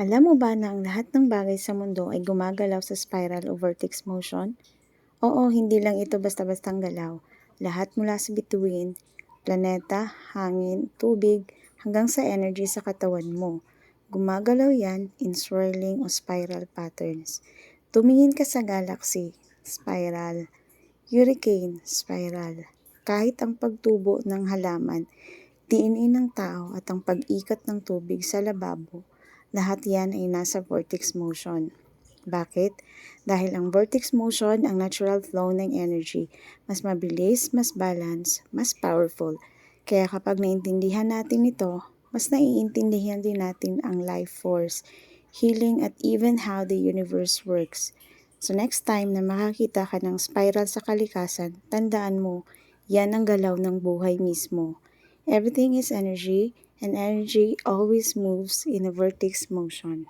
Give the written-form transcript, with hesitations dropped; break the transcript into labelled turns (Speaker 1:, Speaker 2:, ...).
Speaker 1: Alam mo ba na ang lahat ng bagay sa mundo ay gumagalaw sa spiral o vortex motion? Oo, hindi lang ito basta-bastang galaw. Lahat mula sa bituin, planeta, hangin, tubig, hanggang sa energy sa katawan mo. Gumagalaw yan in swirling o spiral patterns. Tumingin ka sa galaxy, spiral. Hurricane, spiral. Kahit ang pagtubo ng halaman, DNA ng tao at ang pag-ikot ng tubig sa lababo, lahat yan ay nasa vortex motion. Bakit? Dahil ang vortex motion ang natural flow ng energy. Mas mabilis, mas balance, mas powerful. Kaya kapag naintindihan natin ito, mas naiintindihan din natin ang life force, healing at even how the universe works. So next time na makakita ka ng spiral sa kalikasan, tandaan mo, yan ang galaw ng buhay mismo. Everything is energy, and energy always moves in a vortex motion.